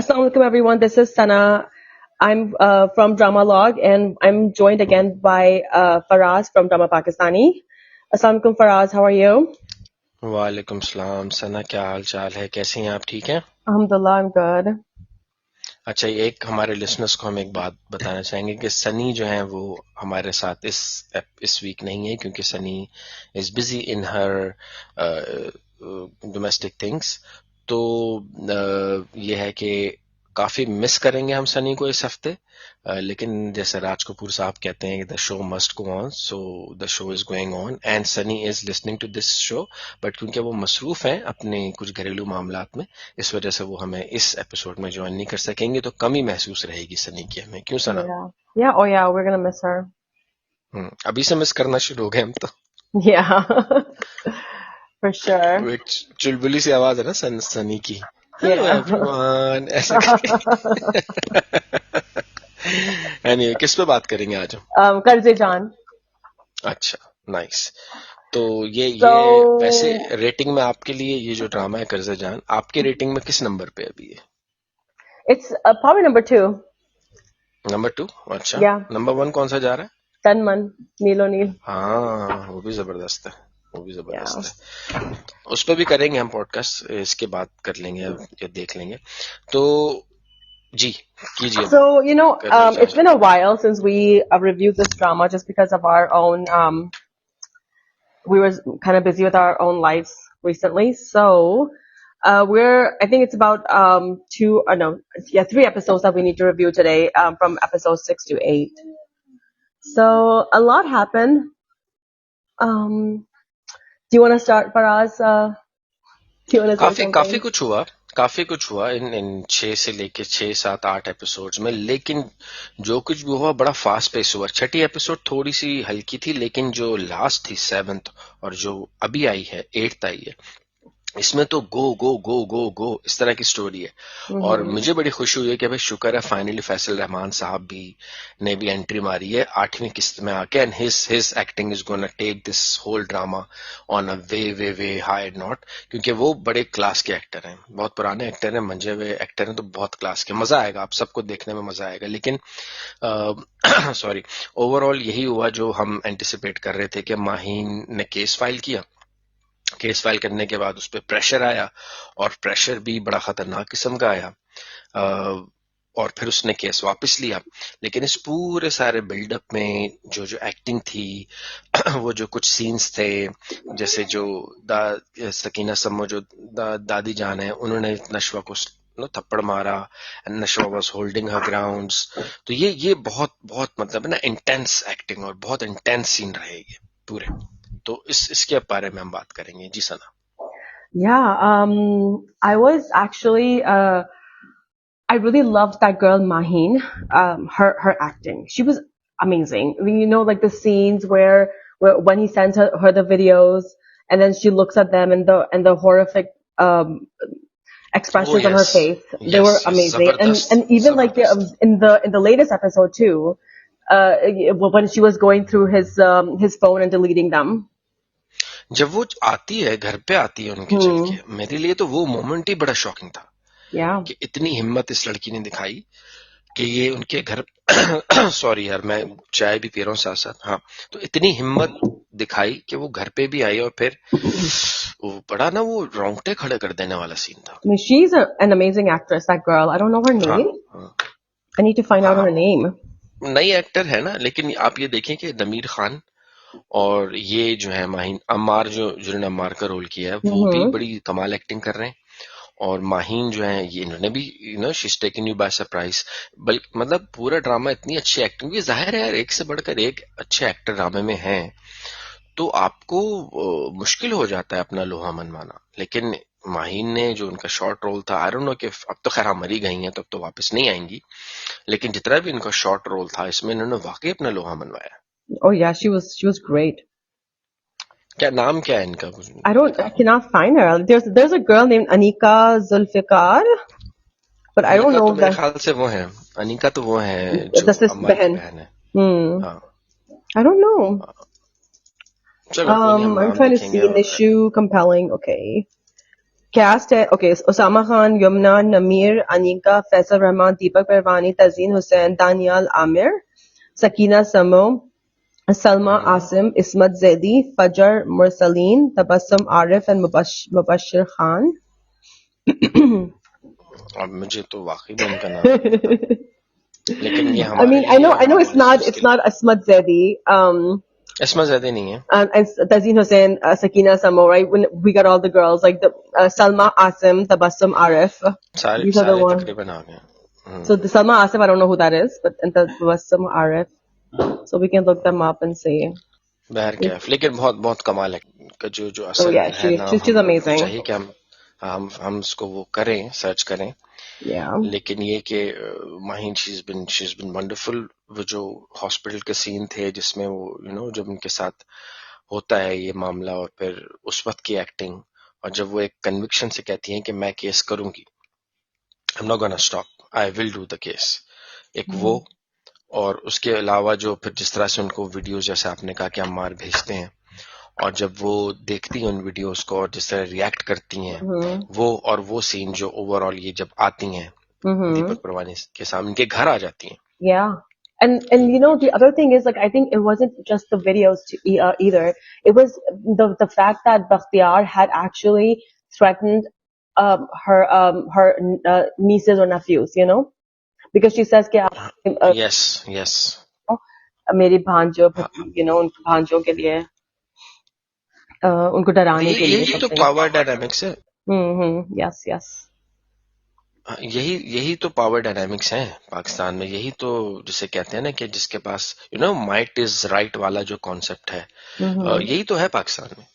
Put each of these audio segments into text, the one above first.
Assalamu alaikum, everyone. This is Sana. I'm from Drama Log, and I'm joined again by Faraz from Drama Pakistani. Assalamu alaikum, Faraz. How are you? वालेकुम सलाम। सना, क्या हाल चाल है? कैसी हैं आप? ठीक हैं? Alhamdulillah, I'm good. अच्छा, एक हमारे लिसनर्स को हम एक बात बताना चाहेंगे कि सनी जो है वो हमारे साथ इस वीक नहीं है, क्योंकि Sunny is busy in her domestic things. तो ये है कि काफी मिस करेंगे हम सनी को इस हफ्ते, लेकिन जैसे राज कपूर साहब कहते हैं, the show must go on, so the show is going on and Sunny is listening to this show. But क्योंकि वो मसरूफ हैं अपने कुछ घरेलू मामलात में, इस वजह से वो हमें इस एपिसोड में ज्वाइन नहीं कर सकेंगे, तो कमी महसूस रहेगी सनी की हमें। क्यों सना? Yeah. Yeah. Oh, yeah. We're gonna miss her. अभी से मिस करना शुरू हो गए हम तो। Yeah. For sure. वो एक चुलबुली सी आवाज है ना सनी की, हेलो Yeah. एवरीवन, ऐसा करके। एनीवे, किस पे बात करेंगे आज हम? Karze Jaan. अच्छा, नाइस। तो ये So वैसे रेटिंग में आपके लिए ये जो ड्रामा है कर्जे जान, आपके रेटिंग में किस नंबर पे अभी है? it's probably number 2. नंबर 2? अच्छा, Yeah. नंबर 1 कौन सा जा रहा है? Tanman. Neel O'Neill. हाँ, वो भी जबरदस्त है, वो भी Yeah. जबरदस्त है। उस पर भी करेंगे हम पॉडकास्ट, इसके बाद कर लेंगे या देख लेंगे। तो जी, कीजिए। So, कर्जे it's जान। been a while since we reviewed this drama just because of our own, we were kind of busy with our own lives recently. So, I think it's about, 3 episodes that we need to review today, from episode 6 to 8. So, a lot happened. Do you want to start, Faraz? Do you want to say काफी something? काफी कुछ हुआ इन 6 से लेके 6, 7, 8 episodes में, लेकिन जो कुछ भी हुआ बड़ा फास्ट पेस हुआ। छठी एपिसोड थोड़ी सी हल्की थी, लेकिन जो लास्ट थी 7th और जो अभी आई है 8th आई है, इसमें तो गो गो गो गो गो इस तरह की स्टोरी है। और मुझे बड़ी खुशी हुई है कि भाई शुक्र है फाइनली फैसल रहमान साहब भी ने भी एंट्री मारी है 8वीं किस्त में आके, and his acting is gonna take this whole drama on a way way way high note, क्योंकि वो बड़े क्लास के एक्टर हैं, बहुत पुराने एक्टर हैं, मंजे हुए एक्टर हैं, तो बहुत क्लास के, मजा आएगा, आप सबको देखने में मजा आएगा। लेकिन सॉरी, ओवरऑल यही हुआ जो हम एंटिसिपेट कर रहे थे कि माहीन ने केस फाइल किया, केस फाइल करने के बाद उस पर प्रेशर आया, और प्रेशर भी बड़ा खतरनाक किस्म का आया, और फिर उसने केस वापस लिया। लेकिन इस पूरे सारे बिल्डअप में जो जो एक्टिंग थी, वो जो कुछ सीन्स थे, जैसे जो सकीना सम्मो जो दादी जान है, उन्होंने नशवा को थप्पड़ मारा, नशवा वाज होल्डिंग हर ग्राउंड्स, तो ये बहुत बहुत मतलब है ना इंटेंस एक्टिंग, और बहुत इंटेंस सीन रहेगी पूरे। तो इसके बारे में हम बात करेंगे। जी सना। Yeah, I was actually, I really loved that girl Maheen. Her acting, she was amazing. I mean, like the scenes where when he sends her the videos, and then she looks at them, and the horrific expressions on her face, they were amazing. And even like in the latest episode too, when she was going through his phone and deleting them. जब वो आती है, घर पे आती है उनके चल के, मेरे लिए तो वो मोमेंट ही बड़ा शॉकिंग था। Yeah. कि इतनी हिम्मत इस लड़की ने दिखाई कि ये उनके घर सॉरी यार, मैं चाय भी पी रहा हूँ साथ साथ। हाँ, तो इतनी हिम्मत दिखाई कि वो घर पे भी आई, और फिर वो बड़ा ना, वो रोंगटे खड़े कर देने वाला सीन था। I mean, she's an amazing actress, that girl. I don't know her name. हाँ, I need to find out her name. नई एक्टर है ना, लेकिन आप ये देखें कि दमीर खान और ये जो है माहीन अम्मार, जिन्होंने अम्मार का रोल किया है, वो भी बड़ी कमाल एक्टिंग कर रहे हैं। और माहीन जो है, ये इन्होंने भी she is taking you by surprise. बल्कि मतलब पूरा ड्रामा इतनी अच्छी एक्टिंग भी, जाहिर है यार, एक से बढ़कर एक अच्छे एक्टर ड्रामे में हैं, तो आपको मुश्किल हो जाता है अपना लोहा मनवाना। लेकिन माहीन ने जो उनका शॉर्ट रोल था, आई डोंट नो कि अब तो खैर मरी गई हैं, तो अब तो वापस नहीं आएंगी, लेकिन जितना भी इनका शॉर्ट रोल था, इसमें इन्होंने वाकई अपना लोहा मनवाया। Oh yeah, she was great. क्या नाम क्या है इनका? I cannot find her. There's a girl named Anika Zulfikar, but I don't know तो मेरे ख्याल से वो है अनिका, तो वो है जो अम्मा की बहन है। हाँ, I don't know. चलो I'm trying to see Nishu Compelling. Okay. cast है okay Osama Khan, Yumna, Nameer, Anika, Faisal Rahman, Deepak Parvani, Tazeen Hussain, Daniel Amir, Sakina Samo, Salma Asim, Ismat Zaidi, Fajr Mursaleen, Tabassum Arif and Mubashir Khan. अब मुझे तो वाकई में उनका नाम नहीं पता, लेकिन ये I हमारे mean, I लिए know, और I know हमारे it's not, listeners it's के लिए not Asmat Zaidi, इसमें ज्यादा नहीं है। and Tazeen Hussain, Sakina Samo, right? When we got all the girls, like the Salma Asim, Tabassum Arif. सारे These are the सारे ones. तकरीबन आ गए। So the Salma Asif, I don't know who that is, but and Tabassum Arif. So we can look them up and see. बहरकैफ, लेकिन बहुत बहुत कमाल है कि जो जो Oh असल yeah, है नाम, she's हम amazing. चाहिए कि हम उसको वो करें, सर्च करें। Yeah. लेकिन ये कि Mahin she is been wonderful. वो जो हॉस्पिटल के सीन थे जिसमें वो जब उनके साथ होता है ये मामला, और फिर उस वक्त की एक्टिंग, और जब वो एक कन्विक्शन से कहती हैं कि मैं केस करूंगी, I am not gonna stop, I will do the case. एक वो, और उसके अलावा जो फिर जिस तरह से उनको वीडियोस, जैसे आपने कहा कि अम्मार भेजते हैं, और जब वो देखती हैं उन वीडियोस को और जिस तरह रिएक्ट करती हैं, वो सीन जो ओवरऑल ये जब आती हैं दीपक परवानी के सामने, के घर आ जाती हैं। Yeah. And the other thing is, like, I think it wasn't just the videos either. It was the fact that Bakhtiar had actually threatened her nieces or nephews, because she says कि yes मेरी भांजो, उनके भांजों के लिए उनको डराने के लिए यही तो पावर डायनामिक्स है। yes. यही तो पावर डायनामिक्स है पाकिस्तान में। यही तो जिसे कहते हैं ना कि जिसके पास माइट इज राइट वाला जो कॉन्सेप्ट है, यही तो है पाकिस्तान में,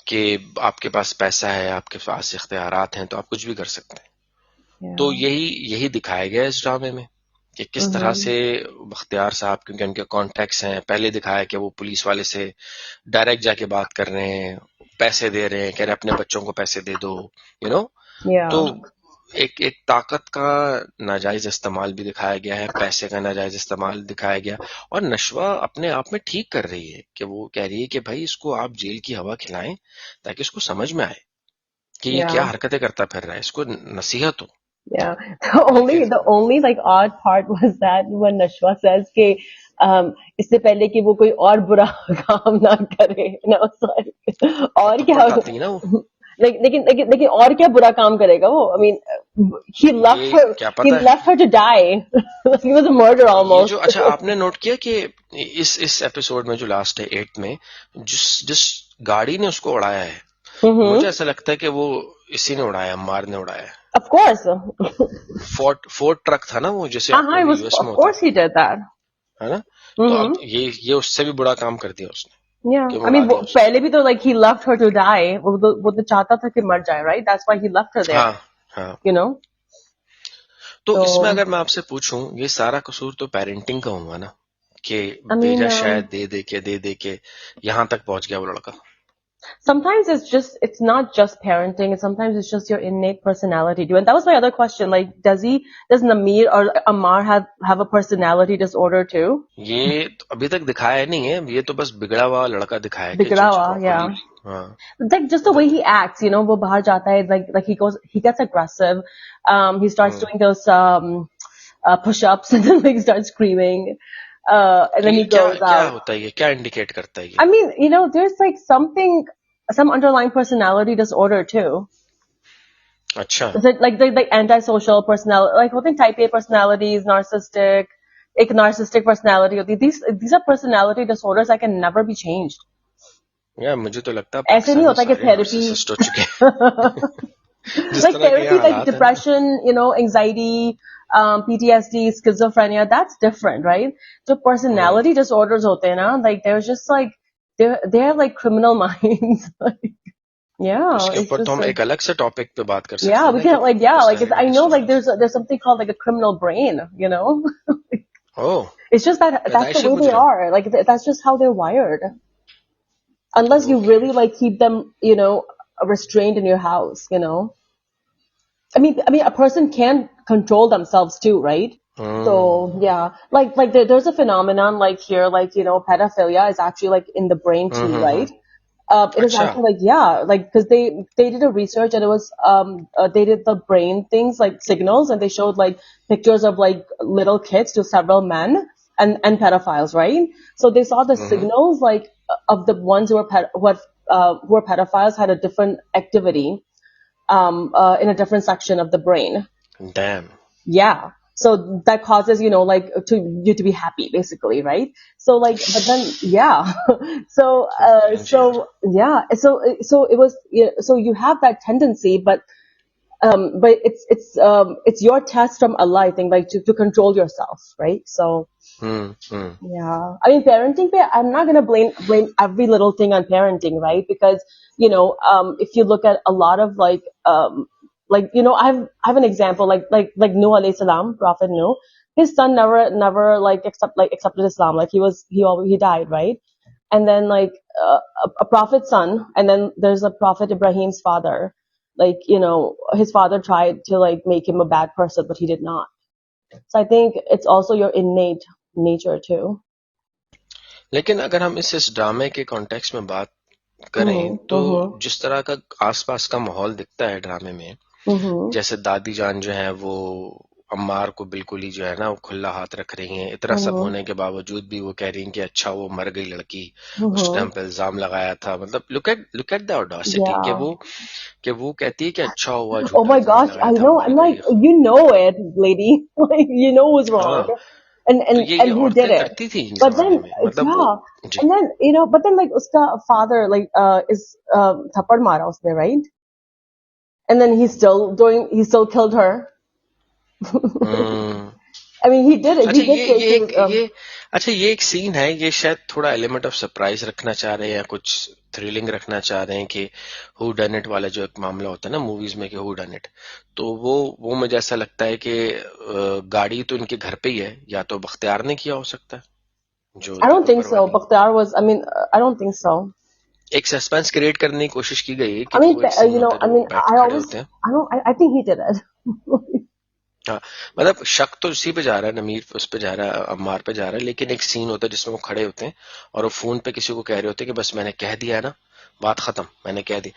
कि आपके पास पैसा है, आपके पास इख्तियारात हैं, तो आप कुछ भी कर सकते हैं। तो यही दिखाया गया इस ड्रामे में कि किस तरह से बख्तियार साहब, क्योंकि उनके कॉन्टैक्ट्स हैं, पहले दिखाया कि वो पुलिस वाले से डायरेक्ट जाके बात कर रहे हैं, पैसे दे रहे हैं, कह रहे अपने बच्चों को पैसे दे दो, तो एक ताकत का नाजायज इस्तेमाल भी दिखाया गया है, पैसे का नाजायज इस्तेमाल दिखाया गया। और नशवा अपने आप में ठीक कर रही है कि वो कह रही है कि भाई इसको आप जेल की हवा खिलाएं ताकि इसको समझ में आए कि ये क्या हरकतें करता फिर रहा है, इसको नसीहत हो। Yeah. The only like odd part was that when Nashwa says कि इससे पहले कि वो कोई और बुरा काम ना करे, और क्या लेकिन और क्या बुरा काम करेगा वो? I mean, he left her to die. He was a murderer almost. जो अच्छा आपने नोट किया कि इस एपिसोड में जो लास्ट है 8 में, जिस गाड़ी ने उसको उड़ाया है, मुझे ऐसा लगता है कि वो इसी ने उड़ाया, अम्मार ने उड़ाया है। Of course. फोर्ड ट्रक था ना वो, जैसे यूएस में of course he did that. है ना? तो अब ये उससे भी बुरा काम कर दिया उसने। Yeah, I mean, पहले भी तो like he left her to die. वो तो चाहता था कि मर जाए, right? That's why he left her there. हाँ. तो इसमें अगर मैं आपसे पूछूं, ये सारा कसूर तो पेरेंटिंग का हुआ ना, कि भेजा शायद दे दे के यहाँ तक पहुंच गया वो लड़का। Sometimes it's not just parenting, and sometimes it's just your innate personality too. And that was my other question. Like, does Nameer or Ammar have a personality disorder too? ये अभी तक दिखाया नहीं है, ये तो बस बिगड़ा हुआ लड़का दिखाया है। बिगड़ा हुआ, yeah. Like just the way he acts, वो बाहर जाता है, like he gets aggressive. He starts doing those push-ups and then like starts screaming. And then he goes out. क्या होता है ये? क्या इंडिकेट करता है ये? I mean, there's like some underlying personality disorder too. अच्छा. Is it like the antisocial personality? Like होते हैं type A personalities, narcissistic, एक narcissistic personality होती है. These are personality disorders that can never be changed. Yeah, मुझे तो लगता है ऐसे नहीं होता कि therapy. Like therapy, like depression, anxiety, PTSD, schizophrenia, that's different, right? So personality disorders hote hain na, like they're just like they have like criminal minds. Like, yeah. इसके ऊपर तो हम एक अलग से टॉपिक पे बात कर सकते हैं। Yeah, we can like I know like there's something called like a criminal brain, Oh. It's just that's the way they are. Like that's just how they're wired. Unless you really like keep them, restrained in your house, I mean, a person can control themselves too, right? So yeah, like there's a phenomenon like here, like pedophilia is actually like in the brain too, right? It is अच्छा. actually like, yeah, like because they did a research, and it was they did the brain things like signals, and they showed like pictures of like little kids to several men and pedophiles, right? So they saw the Mm-hmm. signals like of the ones who were pedophiles had a different activity in a different section of the brain. Damn. Yeah. So that causes, like to you to be happy, basically, right? So like, but then, yeah. So, Strange यार. yeah. So it was, so you have that tendency, but it's your test from Allah, I think, like to control yourself, right? So, hmm. yeah. I mean, parenting, I'm not gonna blame every little thing on parenting, right? Because, if you look at a lot of I have an example, like Nuh alayhi salam, Prophet Nuh. His son never like accepted Islam. Like he died, right? And then like a prophet's son, and then there's a prophet Ibrahim's father. Like, his father tried to like make him a bad person, but he did not. So I think it's also your innate nature too. लेकिन अगर हम इस ड्रामे के context में बात करें Mhm. तो Mhm. जिस तरह का आसपास का माहौल दिखता है ड्रामे में, Mhm. जैसे दादी जान जो है वो अम्मार को बिल्कुल ही जो है ना वो खुला हाथ रख रही हैं, इतना सब Mhm. होने के बावजूद भी वो कह रही हैं कि अच्छा वो मर गई लड़की, उसने हम Mhm. पे इल्जाम लगाया था. मतलब look at the audacity Yeah. कि वो कहती है कि अच्छा हुआ Oh झूठा my इल्जाम gosh, I लगाया था, know. मर I'm गई. like, you know it, lady. Like, you know who's wrong, हाँ, and तो and ये and who did औरतें it. करती थी इस But जमाने then, में, मतलब वो. yeah, ji. and then but then like uska father like is thappad mara usne, right? And then he still killed her. Hmm. I mean, he did it. अच्छा, He did take his ये एक scene है, ये शायद थोड़ा element of surprise रखना चाह रहे हैं या कुछ थ्रिलिंग रखना चाह रहे हैं कि हु डन इट वाला जो एक मामला होता है ना मूवीज में कि हु डन इट, तो वो मुझे ऐसा लगता है कि गाड़ी तो इनके घर पे ही है, या तो बख्तियार ने किया हो सकता है, जो I उसके don't कोई think परवाह so. नहीं. Bakhtiar was. I mean, I don't think so. एक सस्पेंस क्रिएट करने की कोशिश की गई है I क्योंकि mean, वो एक सीन होता है I जो वो mean, बैठ के I खड़े always, होते हैं. I don't, I think he did it. हाँ, मतलब शक तो उसी पे जा रहा है, नमीर उस पे जा रहा है, अम्मार पे जा रहा है, लेकिन एक सीन होता है जिसमें वो खड़े होते हैं और वो फोन पे किसी को कह रहे होते हैं कि बस मैंने कह दिया है ना, बात खत्म, मैंने कह दी.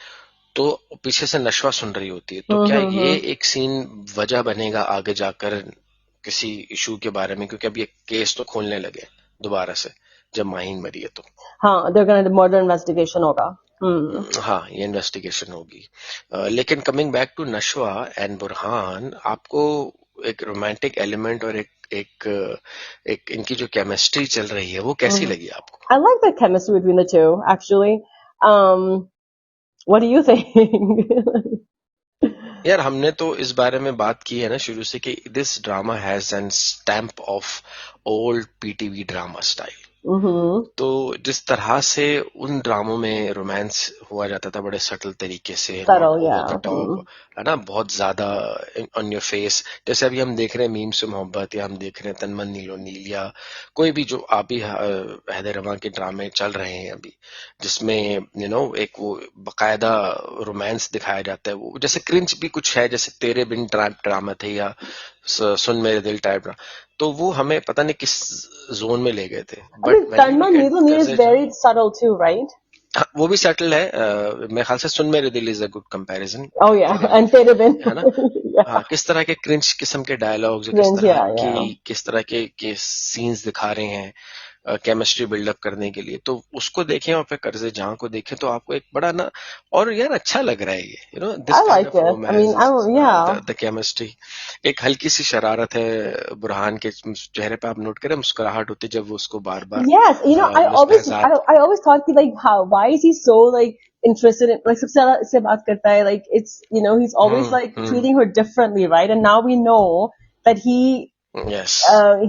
तो पीछे से नशवा सुन रही होती है, तो क्या ये Mm-hmm. एक सीन वजह बनेगा आगे जाकर किसी इशू के बारे में, क्योंकि अब ये केस तो खोलने लगे दोबारा से जब माहीन मरी है तो. हाँ, they're gonna do murder investigation होगा. Hmm. हाँ, ये इन्वेस्टिगेशन होगी. लेकिन coming back to Nashwa and Burhan, आपको एक रोमांटिक एलिमेंट और एक इनकी जो केमिस्ट्री चल रही है वो कैसी Mm. लगी आपको? I like the chemistry between the two, actually. What do you think? यार हमने तो इस बारे में बात की है ना शुरू से कि this drama has an stamp of old PTV drama style. Mm-hmm. तो जिस तरह से उन ड्रामों में रोमांस हुआ जाता था बड़े सटल तरीके से, not Subtle, over the yeah. Top, Mm. है ना, बहुत ज्यादा ऑन योर फेस. जैसे अभी हम देख रहे हैं मीम से मोहब्बत, या हम देख रहे हैं तनमन नीलो नील, या कोई भी जो आप भी हैदर रवां के ड्रामे चल रहे हैं अभी, जिसमें एक वो बकायदा रोमांस दिखाया जाता है, वो जैसे क्रिंच भी कुछ है, जैसे तेरे बिन ड्रामा थे, या सुन मेरे दिल टाइप, तो वो हमें पता नहीं किस जोन में ले गए थे. I but mean, when you look Tanman at Needle is कर्जे, very subtle too, right? वो भी सेटल है. मेरे ख्याल से सुन मेरे दिल is a good comparison, Oh yeah, तेरे बिन, and Tere Bin. है ना. Yeah, हाँ, किस तरह के क्रिंच किस्म के डायलॉग्स, cringe, yeah, yeah. किस तरह के सीन्स दिखा रहे हैं केमिस्ट्री बिल्डअप करने के लिए, तो उसको देखें और फिर कर्जे जहां को देखें तो आपको एक बड़ा ना, और यार अच्छा लग रहा है ये, this I kind like of it. I mean, romance, yeah. The chemistry. एक हल्की सी शरारत है बुरहान के चेहरे पे, आप नोट करें मुस्कुराहट होती है जब वो उसको बार बार Yes, miss Behzad. I always thought कि like how why is he so like interested in like सबसे ज्यादा इससे बात करता है, like it's he's always like hmm. treating her differently, right? And now we know that yes.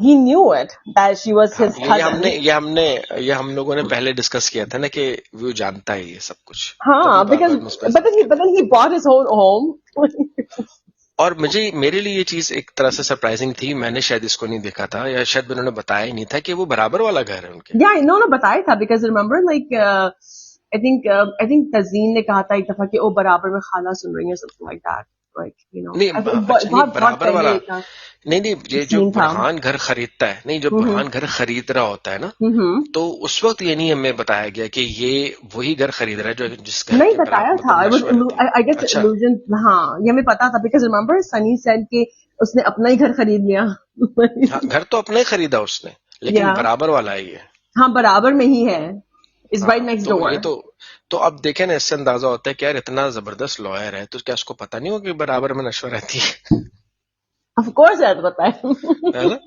he knew it that she was हाँ, his cousin. ये हम लोगों ने पहले डिस्कस किया था ना कि वो जानता है ये सब कुछ, तभी हाँ, बार because बार मुस्बत but then he bought his own home. और मेरे लिए ये चीज एक तरह से सरप्राइजिंग थी, मैंने शायद इसको नहीं देखा था, या शायद उन्होंने बताया ही नहीं था कि वो बराबर वाला घर है उनके. Yeah, no, बताया था because remember like I think Tazeen ने कहा था एक दफा कि ओ बराबर में खाना सुन रही है something like that. like नहीं अच्छा, नहीं बहुत बहुत बराबर पहले वाला, का नहीं नहीं, ये जो सीन था। बुरहान घर खरीदता है, नहीं जो बुरहान घर खरीद रहा होता है ना, हम्म। तो उस वक्त ये नहीं हमें बताया गया कि ये वही घर खरीद रहा है जो जिस घर नहीं के बताया था, मतलब it was नश्वर रहती है। I guess अच्छा, illusion। हाँ, ये हमें पता था because remember सनी said कि उसने अपना ही घर खरीद लिया। हाँ घर तो अपना ही खरीदा उसने, लेकिन या बराबर वाला है ये। हाँ, बराबर में ही है, इज राइट हाँ नेक्स्ट तो डोर। ये तो अब देखे ना, इससे अंदाजा होता है कि यार इतना जबरदस्त लॉयर है, तो क्या उसको पता नहीं हो कि बराबर में नश्वर रहती है? ऑफ कोर्स याद पता है। है ना?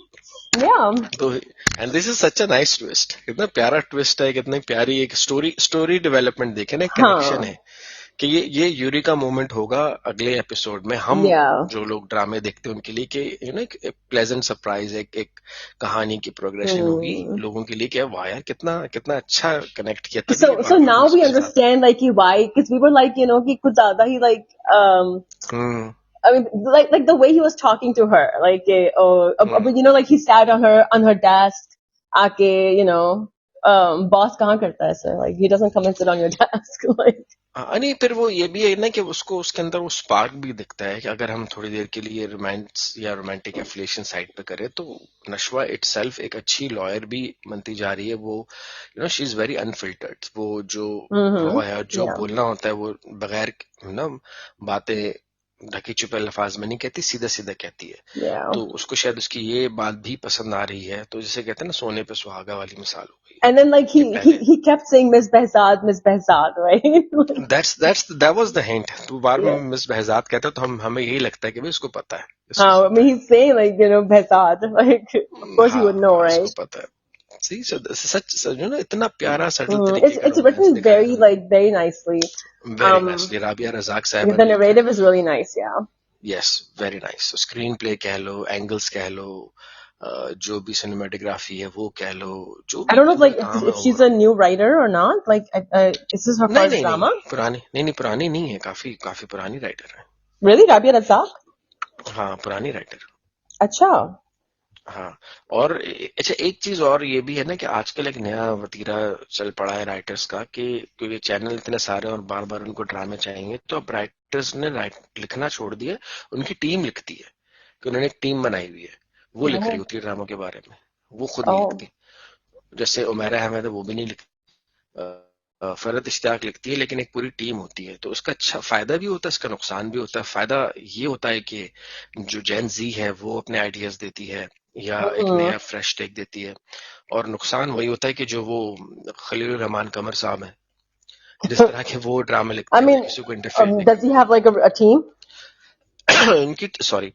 या तो and this is such a nice twist, कितना प्यारा ट्विस्ट है, कितनी प्यारी एक स्टोरी डेवलपमेंट देखे ना, कनेक्शन हाँ, है कि ये यूरिका मोमेंट होगा अगले एपिसोड में। हम या जो लोग ड्रामे देखते हैं उनके लिए कि एक प्लेजेंट सरप्राइज, एक कहानी की प्रोग्रेशन होगी लोगों के लिए कि वाह यार कितना कितना अच्छा कनेक्ट किया, तभी ये so bar bar now we उसके साथ। understand like why, because we were like कि कुछ ज्यादा ही like hmm I mean, like the way he was talking to her, like, hmm like he sat on her desk, आके, boss कहाँ करता है ऐसे, like he doesn't come and sit on your desk, like, नहीं फिर वो ये भी है ना कि उसको उसके अंदर वो स्पार्क भी दिखता है कि अगर हम थोड़ी देर के लिए रोमांस या रोमांटिक एफिलिएशन साइड पे करें, तो नशवा इटसेल्फ एक अच्छी लॉयर भी बनती जा रही है। वो शी इज वेरी अनफिल्टर्ड, वो जो रॉ है, जो yeah, बोलना होता है वो बगैर ना बातें ढके छुपे अल्फाज में नहीं कहती, सीधा सीधा कहती है। yeah. तो उसको शायद उसकी ये बात भी पसंद आ रही है, तो जैसे कहते हैं ना, सोने पे सुहागा वाली मिसाल हो गई And then like कि पहले he kept saying Miss Behzad, right? Like, that was the hint. तो बार में yeah. मिस बहजाद कहता है तो हमें यही लगता है कि भाई इसको पता है, इसको I पता mean, है। he's saying like Behzad, like of course he हाँ would know, हाँ इसको right? पता है। सी सच ना, इतना प्यारा सटल तरीके का It's रोमांस written दिखाया very इन्होंने, like very nicely. Very Um, nicely. Rabia Razak साहबा the ने लिखा है। narrative is really nice, yeah. Yes, very nice. Screen play कह लो, एंगल्स कह लो, जो भी सिनेमाटोग्राफी है वो कह लो, जो I भी don't know if पूरा like काम है if she's a overall. new writer or not. Like, is this her नहीं first नहीं नहीं drama? नहीं पुरानी, नहीं पुरानी नहीं है, काफी काफी पुरानी राइटर है। Really, Rabia Razak? हाँ पुरानी राइटर। अच्छा। हाँ, और अच्छा एक चीज और ये भी है ना कि आजकल एक नया वतीरा चल पड़ा है राइटर्स का, कि क्योंकि चैनल इतने सारे और बार बार उनको ड्रामे चाहिए, तो अब राइटर्स ने लिखना छोड़ दिया, उनकी टीम लिखती है। कि उन्होंने एक टीम बनाई हुई है, वो लिख रही Oh, होती है ड्रामों के बारे में, वो खुद नहीं oh. लिखती। जैसे उमैरा अहमद है, वो भी नहीं लिखती। फरहत इश्तियाक लिखती है, लेकिन एक पूरी टीम होती है, तो उसका अच्छा फायदा भी होता है, इसका नुकसान भी होता है। फायदा ये होता है कि जो जैन जी है वो अपने आइडियाज देती है या एक Mm-hmm. नया फ्रेश टेक देती है, और नुकसान वही होता है कि जो वो खलील रहमान कमर साहब हैं, जिस तरह के वो ड्रामे लिखते I हैं, वो mean, किसी को इंटरफेयर नहीं does he have like a team? करते। उनकी सॉरी,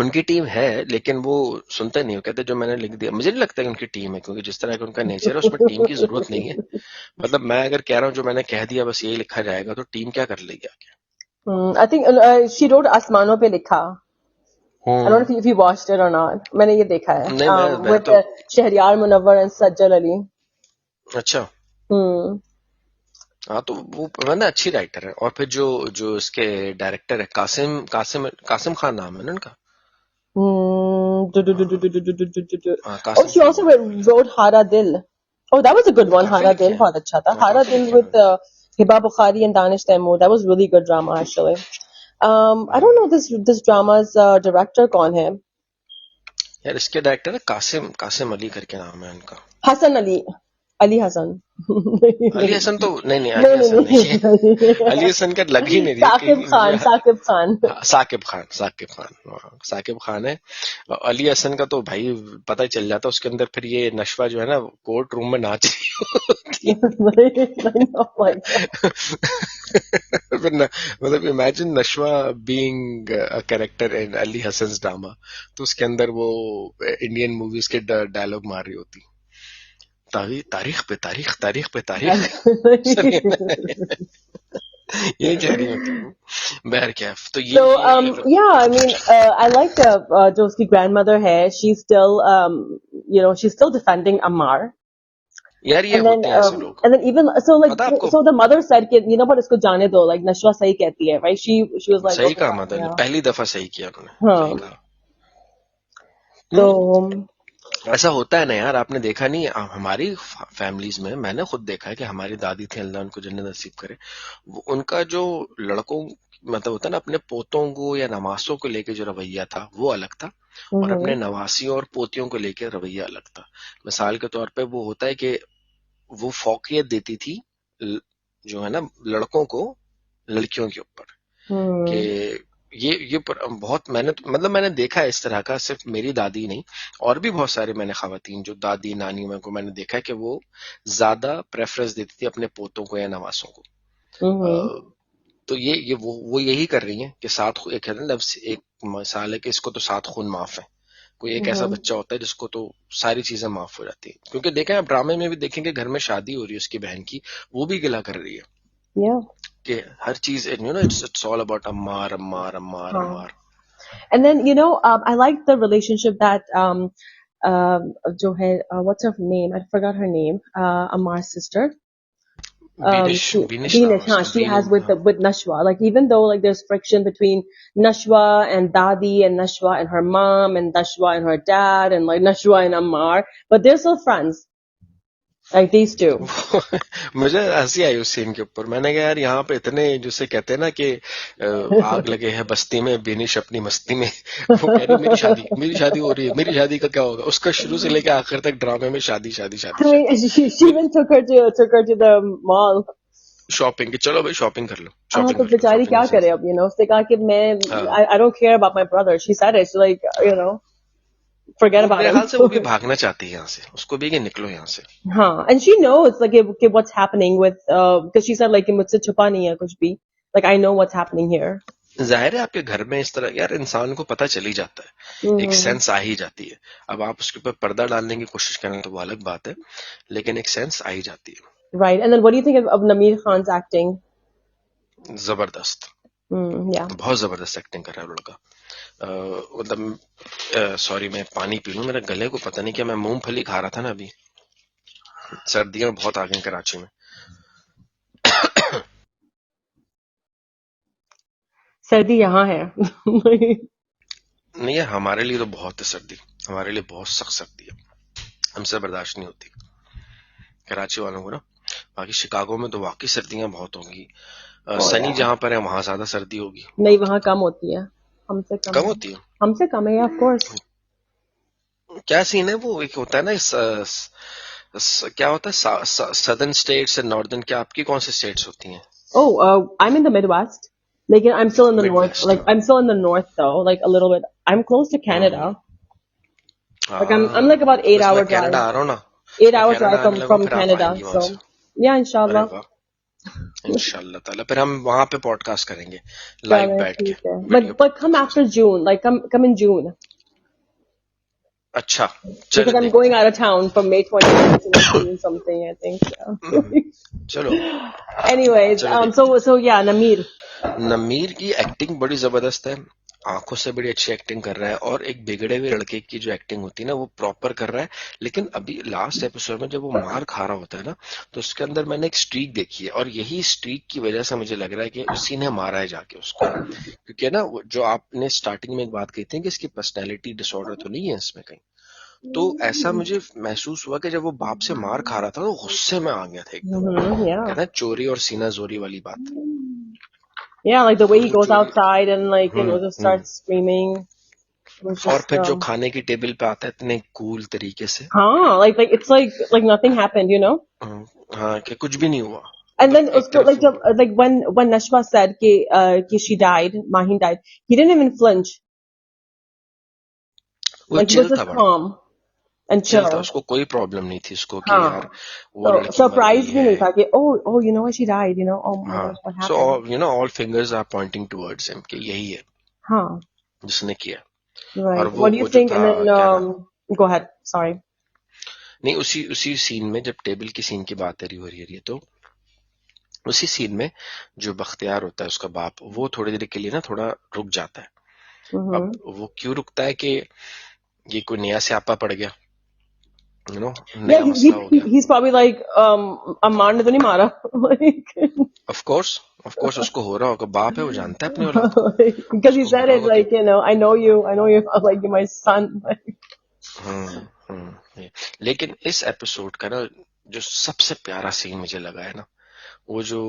उनकी टीम है, लेकिन वो सुनते नहीं, वो कहते जो मैंने लिख दिया। मुझे नहीं लगता कि उनकी टीम है, क्योंकि जिस तरह का उनका नेचर है उसमें टीम की जरूरत नहीं है। मतलब मैं अगर कह रहा हूँ जो मैंने कह दिया बस यही लिखा जाएगा, तो टीम क्या कर लेगी आगे? I think she wrote आसमानों पे लिखा. I don't know if you watched it or not. मैंने ये देखा है. नहीं मैं With तो शहरियार मुनव्वर and सज्जल अली. अच्छा। Hmm. हाँ तो वो मैंने अच्छी राइटर है। और फिर जो जो इसके डायरेक्टर है, कासिम कासिम कासिम खान नाम है ना उनका। Oh, Qasim she Khan also नाम है। wrote Hara Dil. Oh, that was a good one. काफी Hara लिखे Dil हैं, बहुत अच्छा था. Hara काफी Dil लिखे हैं with उन्होंने। Hiba Bukhari and Danish Taimur. That was really good drama actually. I don't know this drama's director कौन है. यार इसके डायरेक्टर है कासिम कासिम अली करके नाम है उनका। हसन अली. अली हसन. अली नहीं हसन तो नहीं, अली नहीं हसन नहीं है। नहीं. अली हसन का लग ही नहीं रही है साकिब कहीं मुझे। खान. साकिब खान. हाँ, साकिब खान, साकिब खान, हाँ, साकिब खान है। और अली हसन का तो भाई पता ही चल जाता उसके अंदर। फिर ये नशवा जो है ना, कोर्ट रूम में नाच रही होती Oh my God. फिर मतलब imagine Nashwa being a character in Ali Hasan drama, तो उसके अंदर वो इंडियन मूवीज के डायलॉग मार रही होती, तारीख पे तारीख, तारीख पे तारीख। यही कह रही होती वो। बहर क्या, तो So ये अगर yeah, I mean I like जो उसकी grandmother है, she's still she's still defending Ammar. यार ये होते हैं ऐसे लोग, And then even so like पता है आपको। so the mother said कि what इसको जाने दो, like नशवा सही कहती है, right? She was like सही okay कहा fine, मदर ने, yeah. पहली दफा सही किया उन्होंने, सही हाँ. कहा। तो ऐसा होता है ना यार, आपने देखा नहीं, हमारी फैमिलीज में मैंने खुद देखा है कि हमारी दादी थी, अल्लाह उनको जन्नत नसीब करे, वो उनका जो लड़कों मतलब होता है ना, अपने पोतों को या नवासों को लेके जो रवैया था वो अलग था, और अपने Mm-hmm. नवासियों और पोतियों को लेके रवैया अलग था। मिसाल के तौर पे वो होता है कि वो फौकियत देती थी जो है ना लड़कों को लड़कियों के ऊपर, कि Mm-hmm. बहुत मैंने मतलब मैंने देखा है इस तरह का, सिर्फ मेरी दादी नहीं, और भी बहुत सारे मैंने खवातीन जो दादी नानी में को मैंने देखा है कि वो ज्यादा प्रेफरेंस देती थी अपने पोतों को या नवासों को। Mm-hmm. तो ये वो यही कर रही है कि सात एक है ना लफ्ज, एक मिसाल है कि इसको तो सात खून माफ है। कोई एक ऐसा Mm-hmm. बच्चा होता है जिसको तो सारी चीजें माफ हो जाती है, क्योंकि देखें आप ड्रामे में भी देखेंगे घर में शादी हो रही है उसकी बहन की, वो भी गिला कर रही है Yeah. कि हर चीज it's all about Ammar Ammar Ammar Huh. Ammar. And then, I like the relationship that जो है, what's her name? I forgot her name. Amar's sister. She Beenish नाम है Dinish, huh? उसका, She has with Nashwa. Like even though like there's friction between Nashwa and Dadi and Nashwa and her mom and Nashwa and her dad and like Nashwa and Ammar, but they're still friends. Like these two. मुझे हंसी आई उस scene के ऊपर। मैंने कहा यार यहाँ पे इतने जिसे कहते हैं ना कि आग लगे है बस्ती में, बेनिश अपनी मस्ती में। वो कह रही है मेरी शादी हो रही है, मेरी शादी का क्या होगा। उसका शुरू से लेकर आखिर तक ड्रामे में शादी शादी शादी I शादी। mean, she मेरी even took her to the mall. Shopping की, चलो भाई शॉपिंग कर लो, हाँ शॉपिंग तो कर लो, बेचारी शॉपिंग क्या इज करे इजी। अब, उसने कहा कि मैं हाँ I don't care about my brother. She said it. She's like, हाँ। forget वो about मेरे him. ख्याल से वो भी भागना चाहती है यहाँ से, उसको भी कि निकलो यहाँ से। हाँ, and she knows like कि what's happening with because she said like कि मुझसे छुपा नहीं है कुछ भी. Like I know what's happening here. जाहिर है आपके घर में इस तरह यार इंसान को पता चल ही जाता है, एक Mm-hmm. सेंस आ ही जाती है। अब आप उसके ऊपर पर्दा डालने की कोशिश करें तो वो अलग बात है, लेकिन एक सेंस आ ही जाती Right. And then what do you think of Nameer Khan's acting? है। जबरदस्त, Yeah. बहुत जबरदस्त एक्टिंग कर रहा है वो लड़का। मतलब सॉरी मैं पानी पी लूं, मेरे गले को पता नहीं क्या, मैं मूंगफली खा रहा था ना अभी। सर्दियां बहुत आ गई कराची में। सर्दी यहाँ है. नहीं यार हमारे लिए तो बहुत है सर्दी, हमारे लिए बहुत सख्त सर्दी है, हमसे बर्दाश्त नहीं होती कराची वालों को ना। बाकी शिकागो में तो वाकई सर्दियां बहुत होंगी। Oh Sunny yeah. जहां पर है वहां ज्यादा सर्दी होगी, नहीं बहुत वहाँ ज्यादा। कम होती है. हमसे कम कम है. होती है? हमसे कम है, yeah, of course. क्या सीन है वो, एक होता है ना क्या होता है सदर्न स्टेट्स एंड नॉर्दर्न, क्या आपकी कौन सी स्टेट्स होती हैं? Oh, I'm in the Midwest. Like I'm still in the north. Midwest. Like I'm still in the north though. Like a little bit. I'm close to hmm. Canada. Like I'm like हाँ about eight बस मैं hour Canada drive. आ रहा हूँ ना, Eight मैं hour Canada drive आने from लगा हूँ, from फिर आप Canada. आएंगी वहां से। So yeah, अरे inshallah. वाह, इंशाल्लाह ताला फिर हम वहां पे पॉडकास्ट करेंगे लाइव चलो बैठ के, ठीक है. Video But come podcast. after June. Like come in June. अच्छा, Because चलो I'm देखते going हैं। out of town from May 20th to like June something, I think. Hmm, Yeah. चलो Anyways, चलो देखते so yeah, Nameer. हैं। नमीर की एक्टिंग बड़ी जबरदस्त है, आंखों से बड़ी अच्छी एक्टिंग कर रहा है, और एक बिगड़े हुए लड़के की जो एक्टिंग होती है ना वो प्रॉपर कर रहा है। लेकिन अभी लास्ट एपिसोड में जब वो मार खा रहा होता है ना, तो उसके अंदर मैंने एक स्ट्रीक देखी है, और यही स्ट्रीक की वजह से मुझे लग रहा है कि उसी ने मारा है जाके उसको। क्योंकि ना जो आपने स्टार्टिंग में एक बात कही थी कि इसकी पर्सनैलिटी डिसऑर्डर तो नहीं है इसमें कहीं, तो ऐसा मुझे महसूस हुआ कि जब वो बाप से मार खा रहा था तो गुस्से में आ गया था एकदम। Yeah. कहना चोरी और सीना जोरी वाली बात। Yeah, like the way तो he वो goes चोरी। outside and like, just hmm. starts screaming. It was और just, फिर जो खाने की टेबल पे आता है इतने कूल तरीके से। like it's like nothing happened. हाँ कि कुछ भी नहीं हुआ। And then मतलब एक usko, तरफ like, like when Nashwa said कि she died, Mahin died, he didn't even flinch. वो Like he was चिल था, just बड़ा calm and चिल था, chill. उसको कोई प्रॉब्लम नहीं थी उसको कि यार हाँ. वो So लड़की मर गई surprised भी है। नहीं था कि oh you know what, she died. Oh my हाँ, gosh, what so happened? All fingers are pointing towards him कि यही है हाँ. जिसने किया। और Right. वो What do you वो जो think? था And then क्या ना, go ahead. Sorry. नहीं उसी सीन में जब टेबल की सीन की बात हो रही है तो उसी सीन में जो बख्तियार होता है उसका बाप, वो थोड़ी देर के लिए ना थोड़ा रुक जाता है। अब Mm-hmm. वो क्यों रुकता है कि ये कोई नया स्यापा पड़ गया, Yeah, नया मसला हो गया। he's probably like अम्मान ने तो नहीं मारा. Like ऑफ कोर्स उसको हो रहा होगा, बाप है वो जानता है अपनी औलाद को, because he उसको हो said रहा it होगा कि like I know you, like you're my son. Like, लेकिन इस एपिसोड का ना जो सबसे प्यारा सीन मुझे लगा है ना, वो जो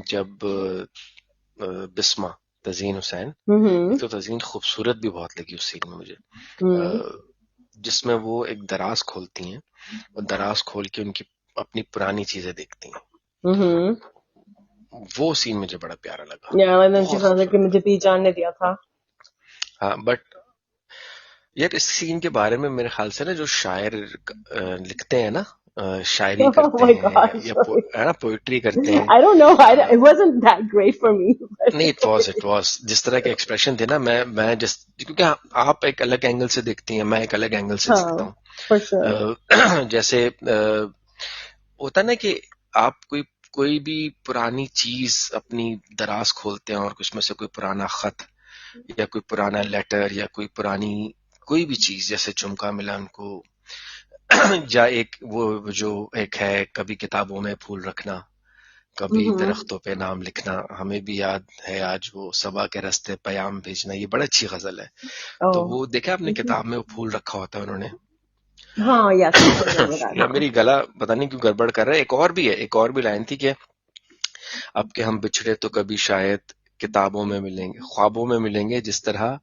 जब बिस्मा तजीन हुसैन। हम्म एक तो तजीन खूबसूरत भी बहुत लगी उस सीन में मुझे, हम्म जिसमें वो एक दराज खोलती हैं और दराज खोल के उनकी अपनी पुरानी चीजें देखती हैं। हम्म वो सीन मुझे बड़ा प्यारा लगा, या मैंने बहुत सोचा कि खूबसूरत मुझे लगा। पीचान ने दिया था। हाँ बट यार इस सीन के बारे में मेरे ख्याल से ना जो शायर लिखते हैं ना, शायरी Oh करते my हैं gosh, या sorry. है ना पोइट्री करते हैं, I don't know. It wasn't that great for me. But नहीं it's okay. इट वाज जिस तरह के एक्सप्रेशन थे ना, मैं जिस क्योंकि आप एक अलग एंगल से देखती हैं, मैं एक अलग एंगल से देखता हाँ, हूँ। for sure. जैसे होता है ना कि आप कोई कोई भी पुरानी चीज अपनी दराज खोलते हैं और उसमें से कोई पुराना खत या कोई पुराना लेटर या कोई पुरानी कोई भी चीज, जैसे झुमका मिला उनको या एक वो जो एक है कभी किताबों में फूल रखना, कभी Mm-hmm. दरख्तों पे नाम लिखना, हमें भी याद है आज वो सबा के रास्ते पयाम भेजना, ये बड़ी अच्छी गजल है। तो Oh. वो देखा आपने Mm-hmm. किताब में वो फूल रखा होता है उन्होंने। हाँ, yes, I remember that. या हाँ. मेरी गला पता नहीं क्यों गड़बड़ कर रहा है, एक और भी है, एक और भी लाइन थी कि अब के हम बिछड़े तो कभी शायद किताबों में मिलेंगे, ख्वाबों में मिलेंगे जिस तरह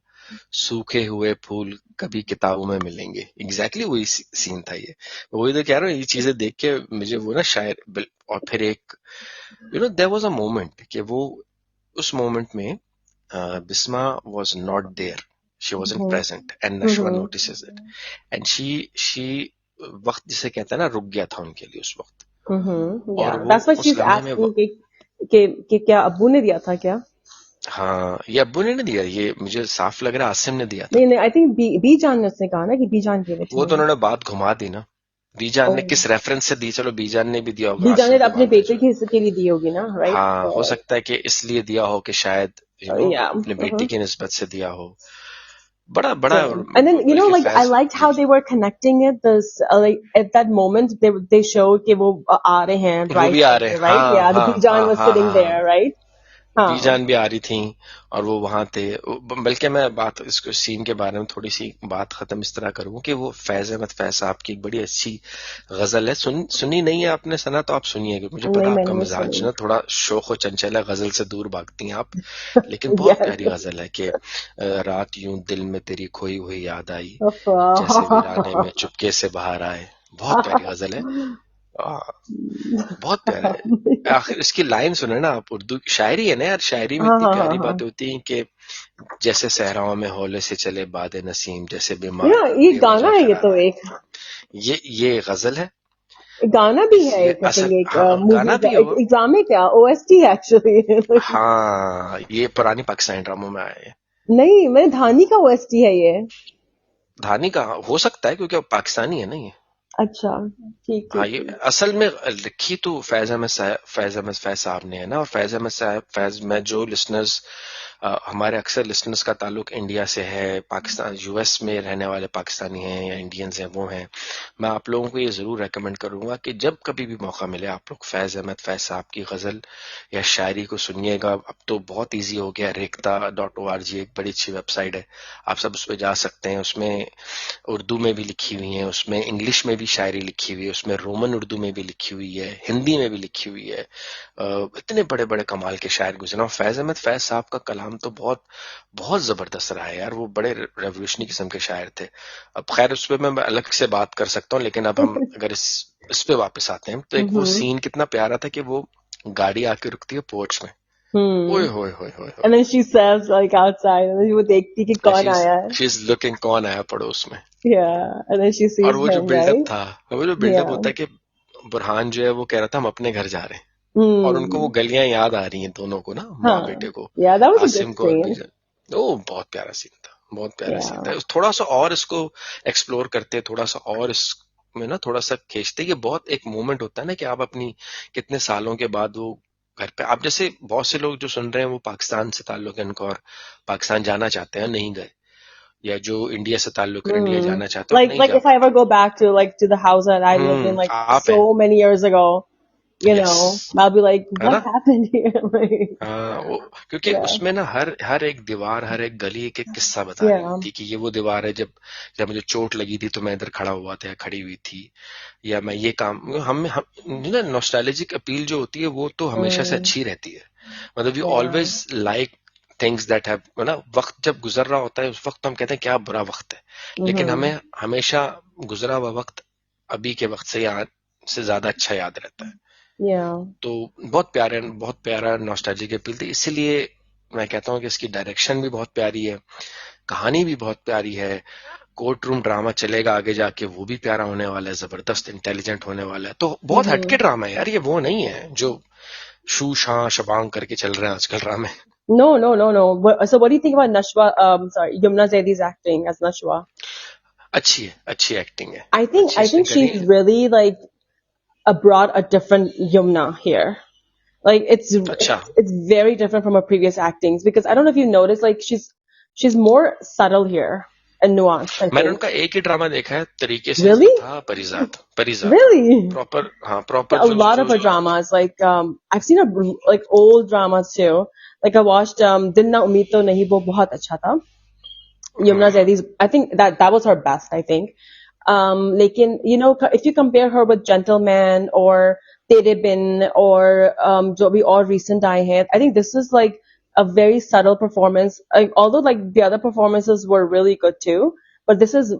सूखे हुए फूल कभी किताबों में मिलेंगे। एग्जैक्टली वही सीन था ये। वही तो कह रहा हूँ, ये चीजें देख के मुझे वो ना शायर और फिर एक देयर वाज अ मोमेंट कि वो उस मोमेंट में Bisma was not there, she wasn't Mm-hmm. Present and Nashwa Mm-hmm. Notices it and she वक्त जिसे कहते हैं ना रुक गया था उनके लिए उस वक्त। Mm-hmm. और Yeah, वो that's why उस she's लम्हे में asking कि क्या अब्बू ने दिया था क्या? हाँ ये अब्बू ने नहीं दिया, ये मुझे साफ लग रहा है आसिम ने दिया था। नहीं नहीं, I think बी जान ने उसने कहा ना कि बी जान gave it to वो तो me. उन्होंने बात घुमा दी ना, बीजान ने Oh, किस रेफरेंस से दी, चलो बीजान ने भी दिया होगा बी जान ने आसिम को अपने बाद में बेटे जो है। के हिस्से के लिए दी होगी ना, right? हाँ हो सकता है कि इसलिए दिया हो कि शायद Yeah. अपने बेटे Mm-hmm. की निस्बत से दिया हो। बड़ा बड़ा Same. And then बल्कि like I Faiz liked how they were connecting it. This like at that moment they showed कि वो आ रहे हैं वो ड्राइव भी आ रहे, करके, right? हाँ Yeah, the हाँ Bijan हाँ was हाँ sitting हाँ हाँ, there, right? हाँ. बीजान भी आ रही थी और वो वहां थे। बल्कि मैं बात इसको सीन के बारे में थोड़ी सी बात खत्म इस तरह करूं कि वो फैज अहमद फैज साहब की एक बड़ी अच्छी गजल है, सुनी नहीं है आपने, सना तो आप सुनिए, क्योंकि मुझे नहीं पता मैंने आपका नहीं मिजाज सुनी. ना थोड़ा शोख व चंचल है, गजल से दूर भागती हैं आप, लेकिन बहुत Yes. प्यारी गजल है कि रात यूं दिल में तेरी खोई हुई याद आई, जैसे वीराने में Oh. चुपके से बाहर आए। बहुत प्यारी गजल है, आ, बहुत प्यारा है। आखिर इसकी लाइन सुने ना आप, उर्दू शायरी है ना यार, शायरी में हाँ इतनी हाँ हाँ प्यारी हाँ. बातें होती हैं कि जैसे सहराओं में हौले से चले बादे नसीम, जैसे बीमार Yeah, ये गाना बेवजह है ये करार तो आए। एक ये गजल है, गाना भी है ये एक, I think असल एक हाँ मूवी गाना का भी है वो। एग्जाम है क्या OST एक्चुअली. हाँ ये पुरानी पाकिस्तानी ड्रामों में आए हैं। नहीं, मैंने धानी का OST है ये. धानी का हो सकता है क्योंकि वो पाकिस्तानी है ना ये। अच्छा, ठीक हाँ ठीक ये ठीक. असल में लिखी तो फैज अहमद फैज साहब ने है ना, और फैज अहमद साहब फैज में जो लिसनर्स हमारे अक्सर लिसनर्स का ताल्लुक इंडिया से है, पाकिस्तान यूएस में रहने वाले पाकिस्तानी हैं या इंडियंस हैं वो हैं, मैं आप लोगों को ये जरूर रेकमेंड करूंगा कि जब कभी भी मौका मिले आप लोग फैज अहमद फैज साहब की गजल या शायरी को सुनिएगा। अब तो बहुत इजी हो गया, रेखता.org एक बड़ी अच्छी वेबसाइट है, आप सब उस पर जा सकते हैं। उसमें उर्दू में भी लिखी हुई है, उसमें इंग्लिश में भी शायरी लिखी हुई है, उसमें रोमन उर्दू में भी लिखी हुई है, हिंदी में भी लिखी हुई है। इतने बड़े बड़े कमाल के शायर गुजरे, और फैज अहमद फैज साहब का कलाम तो बहुत बहुत जबरदस्त रहा है यार, वो बड़े रेवोल्यूशनरी किस्म के शायर थे। अब खैर उस पर मैं अलग से बात कर सकता हूँ, लेकिन अब हम अगर इस पे वापस आते हैं तो एक वो Mm-hmm. सीन कितना प्यारा था कि वो गाड़ी आके रुकती है पोर्च में, ओए Hmm. होए होए होए And then she says like outside, and then वो देखती कि होए, कौन आया है. शी इज लुकिंग कौन आया पड़ोस में। Yeah, and then she और sees वो जो him, बिल्डअप right? था, वो जो बिल्डअप Yeah. होता है कि बुरहान जो है वो कह रहा था हम अपने घर जा रहे हैं, और उनको वो Hmm. गलियां याद आ रही हैं दोनों को ना, माँ हाँ. बेटे को, Yeah, that was a Asim good को और scene. बीजा। ओ बहुत प्यारा सीन था, बहुत प्यारा सीन Yeah. था। थोड़ा सा और इसको एक्सप्लोर करते, थोड़ा सा और इसमें ना थोड़ा सा खींचते, ये बहुत एक मोमेंट होता है ना कि आप अपनी कितने सालों के बाद वो घर पे, आप जैसे बहुत से लोग जो सुन रहे हैं वो पाकिस्तान से ताल्लुक है इनका और पाकिस्तान जाना चाहते हैं नहीं गए, या जो इंडिया से ताल्लुक है इंडिया Hmm. जाना चाहते हैं और नहीं Like जा if I पाते। ever go back to the house that I lived in like आप so हैं, many years ago, you yes, know, I'll be like, है what ना। happened here? Like, हाँ वो क्योंकि yeah, उसमें ना हर हर एक दीवार हर एक गली एक एक किस्सा बता रही yeah. होती कि ये वो दीवार है, जब जब मुझे चोट लगी थी तो मैं इधर खड़ा हुआ था या खड़ी हुई थी, या मैं ये काम हम ना नॉस्टैल्जिक अपील जो होती है वो तो हमेशा से Hmm. अच्छी रहती है, मतलब we Yeah. Always like things that have ना, वक्त जब गुजर रहा होता है उस वक्त हम कहते हैं क्या बुरा वक्त है, लेकिन हमें हमेशा गुजरा हुआ वक्त अभी के वक्त से ज्यादा अच्छा याद रहता है। Yeah. तो बहुत प्यारा नॉस्टैल्जिक अपील थी, इसीलिए मैं कहता हूँ कि इसकी डायरेक्शन भी बहुत प्यारी है, कहानी भी बहुत प्यारी है, कोर्ट रूम ड्रामा चलेगा आगे जाके वो भी प्यारा होने वाला है, जबरदस्त इंटेलिजेंट होने वाला है। तो बहुत हटके ड्रामा है यार, ये वो नहीं है जो शू शाह शबांग करके चल रहे हैं आजकल ड्रामे। No, no, no, no. So what do you think about Nashwa? Sorry, Yumna Zaidi's acting as Nashwa. अच्छी एक्टिंग है, I अच्छी think एक्टिंग करी she's है। really like brought a different Yumna here. Like अच्छा, it's very different from her previous actings because I don't know if you noticed, like she's more subtle here and nuanced. I मैंने think. उनका एक ही drama देखा है तरीके से, Really? जो था परिजात Really? प्रॉपर, हाँ proper A lot of her dramas, like I've seen her like old dramas too. Like I watched Din Na Umeed To Nahi, wo bahut acha tha. Yumna Zaidi's, I think that was her best, I think. Lekin, you know, if you compare her with Gentleman or Tere Bin or jo bhi aur recent aaye hain, I think this is like a very subtle performance. Like, although like the other performances were really good too, but this is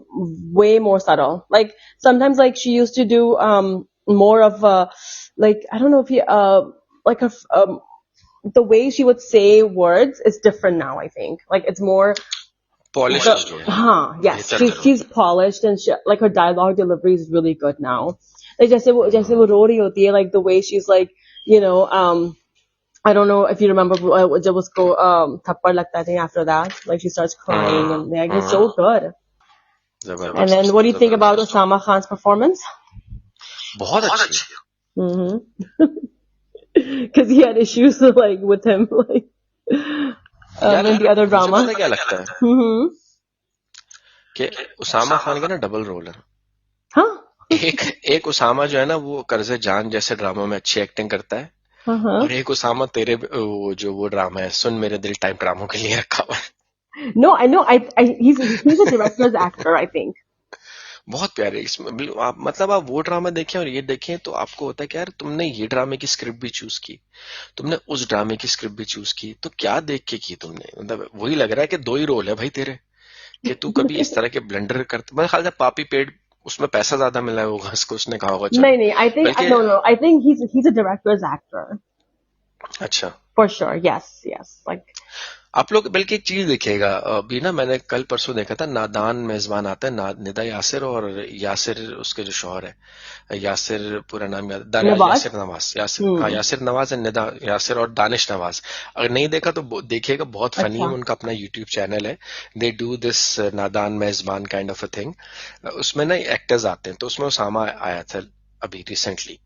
way more subtle. Like sometimes like she used to do more of like I don't know if you like the way she would say words is different now. I think like it's more polish the जरूर, yes, बेहतर she's जरूर। polished and like her dialogue delivery is really good now. Like जैसे वो रो रही होती है, like the way she's like, you know, I don't know if you remember जब उसको थप्पड़ लगता है, I think after that, like she starts crying and like it's so good. And then what do you think about जबरदस्त, Osama Khan's performance? बहुत अच्छी है। Because he had issues like with him, like यार in the other मुझे drama. पता क्या लगता है कि उसामा खान का ना डबल रोल है। Huh? एक उसामा जो है ना वो कर्ज़े जान जैसे ड्रामा में अच्छी एक्टिंग करता है, और एक उसामा तेरे वो ड्रामा है सुन मेरे दिल टाइप ड्रामों के लिए रखा हुआ है। No, I know. He's a director's actor, I think. बहुत प्यारे इसमें आप मतलब आप वो ड्रामा देखें और ये देखें तो आपको होता है कि यार तुमने ये ड्रामे की स्क्रिप्ट भी चूज की, तुमने उस ड्रामे की स्क्रिप्ट भी चूज की, तो क्या देख के की तुमने, मतलब वही लग रहा है कि दो ही रोल है भाई तेरे, कि तू कभी इस तरह के ब्लंडर करता। मेरे ख्याल से पापी पेड़ उसमें पैसा ज्यादा मिला होगा उसको, उसने कहा होगा चलो। नहीं, I think बल्कि no. I think he's a director's actor अच्छा, for sure. Yes. Like आप लोग बल्कि एक चीज देखिएगा, अभी ना मैंने कल परसों देखा था, नादान मेजबान आता है, निदा यासिर और यासिर उसके जो शौहर है, यासिर पूरा नाम याद, यासिर नवाज, यासिर नवाज है, निदा यासिर और दानिश नवाज। अगर नहीं देखा तो देखिएगा, बहुत फनी है, उनका अपना यूट्यूब चैनल है, दे डू दिस नादान मेजबान काइंड ऑफ अ थिंग। उसमें ना एक्टर्स आते हैं, तो उसमें उसामा आया था अभी रिसेंटली।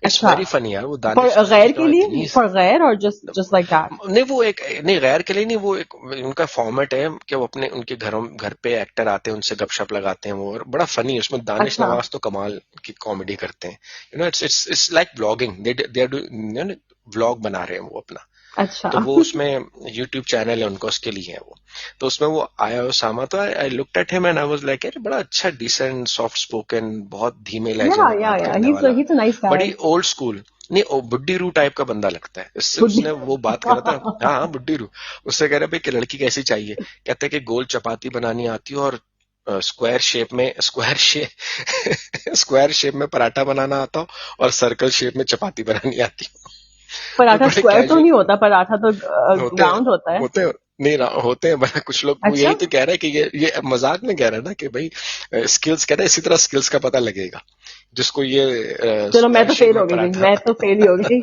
इट्स वेरी फनी यार, वो दानिश गैर के लिए, फॉर गैर और जस्ट लाइक दैट। नहीं वो एक नहीं गैर के लिए नहीं, वो एक उनका फॉर्मेट है कि वो अपने उनके घर पे एक्टर आते हैं, उनसे गपशप लगाते हैं वो, और बड़ा फनी है उसमें। दानिश नवाज तो कमाल की कॉमेडी करते हैं, you know it's like vlogging, they are doing vlog बना रहे हैं वो अपना। अच्छा। तो वो उसमें यूट्यूब चैनल है उनको, उसके लिए है वो। तो उसमें वो आया उसामा, तो I looked at him and I was like बड़ा अच्छा, डिसेंट, सॉफ्ट स्पोकन, बहुत धीमे लहजे में बात करने वाला, he's a nice guy. बड़ी ओल्ड स्कूल, नहीं ओ बुड्डी रू टाइप का बंदा लगता है इससे। उसने वो बात करा था, हाँ बुड्डी रू। उससे कह रहा भाई कि लड़की कैसी चाहिए, कहते हैं कि गोल चपाती बनानी आती है और स्क्वायर शेप में पराठा बनाना आता हो, और सर्कल शेप में चपाती बनानी आती हो। पराठा स्क्वायर तो नहीं होता, पराठा तो राउंड होता है। नहीं होते हैं बड़ा, कुछ लोग अच्छा? यही तो कह रहे हैं कि ये मजाक में कह रहा है ना कि भाई स्किल्स, कह रहे हैं इसी तरह स्किल्स का पता लगेगा जिसको ये चलो मैं तो फेल हो गई, मैं तो फेल ही हो गई।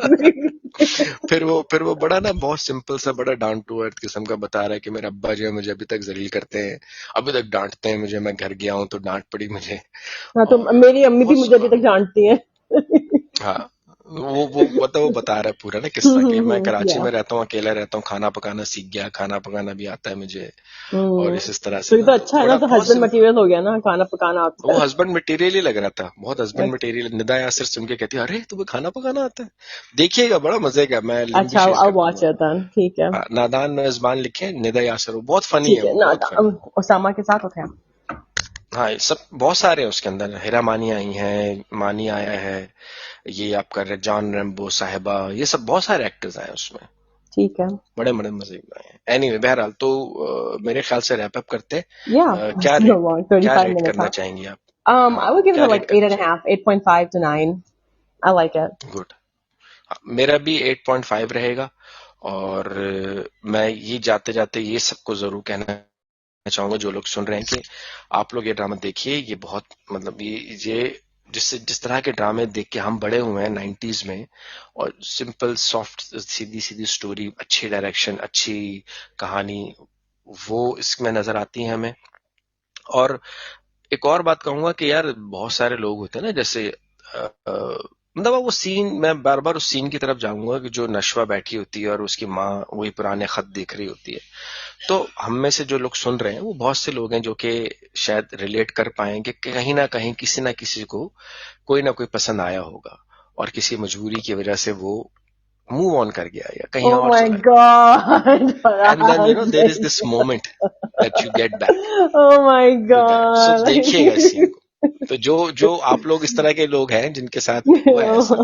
फिर वो बड़ा ना बहुत सिंपल सा, बड़ा डाउन टू अर्थ किस्म का बता रहा है कि मेरे अब्बा जो है मुझे अभी तक जलील करते हैं, अभी तक डांटते हैं मुझे, मैं घर गया हूँ तो डांट पड़ी मुझे। हाँ, तो मेरी अम्मी भी मुझे अभी तक डांटती है। हाँ वो मतलब वो बता रहा है पूरा ना किस्सा कि मैं कराची में रहता हूँ, अकेला रहता हूँ, खाना पकाना सीख गया, खाना पकाना भी आता है मुझे, और इस तरह से। तो ये तो अच्छा है ना, तो हस्बैंड मटेरियल हो गया ना, खाना पकाना आता है। वो हस्बैंड मटेरियल ही लग रहा था, बहुत हस्बैंड मटेरियल। निदा यासिर सुन के कहती है अरे तुम्हें खाना पकाना आता है, देखिएगा बड़ा मजे का। मैं अच्छा, I'll watch it then, ठीक है। नादान मेजबान लिखे, निदा यासिर, वो बहुत फनी है। उसामा के साथ होते हैं। हाँ सब बहुत सारे हैं उसके अंदर, हेरा मानी आई हैं, मानी आया है, ये आपका जॉन रेम्बो साहिबा, ये सब बहुत सारे एक्टर्स आए उसमें। ठीक है. बड़े बड़े मजे बनाए हैं. एनीवे, बहरहाल तो मेरे ख्याल से रैप अप करते हैं. Yeah, क्या so long, क्या 35 रेट minutes, करना huh? चाहेंगे आप? I would give क्या it रेट like करना 8.5, 8.5 to 9. I like it. चाहिए? गुड. मेरा भी 8.5 रहेगा. और मैं ये जाते जाते ये सबको जरूर कहना चाहूंगा जो लोग सुन रहे हैं कि आप लोग ये ड्रामा देखिए. ये बहुत मतलब ये जिस तरह के ड्रामे देख के हम बड़े हुए हैं 90s में, और सिंपल सॉफ्ट सीधी सीधी स्टोरी, अच्छी डायरेक्शन, अच्छी कहानी, वो इसमें नजर आती है हमें. और एक और बात कहूंगा कि यार बहुत सारे लोग होते हैं ना, जैसे मतलब वो सीन, मैं बार बार उस सीन की तरफ जाऊंगा कि जो नशवा बैठी होती है और उसकी माँ वही पुराने खत देख रही होती है. तो हम में से जो लोग सुन रहे हैं वो बहुत से लोग हैं जो कि शायद रिलेट कर पाएंगे कि कहीं ना कहीं किसी ना किसी को कोई ना कोई पसंद आया होगा, और किसी मजबूरी की वजह से वो मूव ऑन कर गया या कहीं Oh और my चला गया. God, and then Farhan, there is this moment that you get back oh my with that. So देखिएगा इस सीन God. को. तो जो आप लोग इस तरह के लोग हैं जिनके साथ हुआ है ऐसा,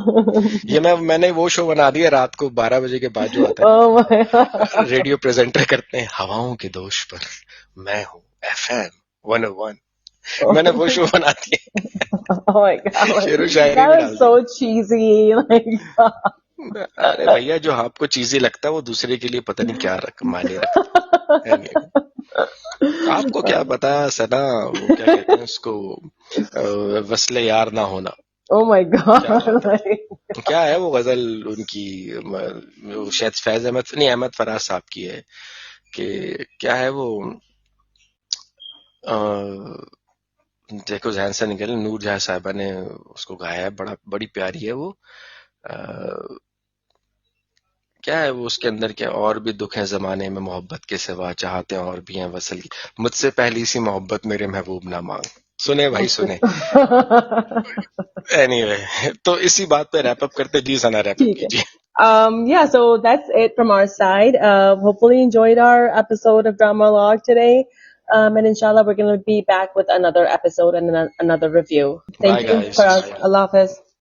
ये मैंने वो शो बना दिया रात को 12 बजे के बाद जो आता है Oh ना, my God. रेडियो प्रेजेंटर करते हैं हवाओं के दोष पर, मैं हूँ FM 101. मैंने वो शो बना दिया. Oh my God. शेरो शायरी That भी was डाल so दी. cheesy. Like, अरे भैया, जो आपको चीजें लगता है वो दूसरे के लिए पता नहीं क्या मायने रखता है. आपको क्या पता सना, वो क्या कहते हैं उसको, वस्ले यार ना होना. oh my क्या God. बात है. Like, क्या है वो गजल उनकी, वो शायद फैज अहमद नहीं, अहमद फराज साहब की है कि क्या है वो, देखो जहन से निकल, नूर जहां साहिबा ने उसको गाया है, बड़ी प्यारी है वो. अ, क्या है वो उसके अंदर, क्या और भी दुख है जमाने में मोहब्बत के सिवा, चाहते और भी हैं वसल की, मुझसे पहली सी मोहब्बत मेरे महबूब ना मांग. सुने भाई सुने. एनीवे, तो इसी बात पे रैप अप करते. जी सना, रैप अप ठीक है. कीजिए. Yeah, so that's it from our side. Hopefully you enjoyed our episode of Drama Log today. And inshallah, we're going to be back with another episode and another review. Thank Bye you guys. for us. Allah Hafiz.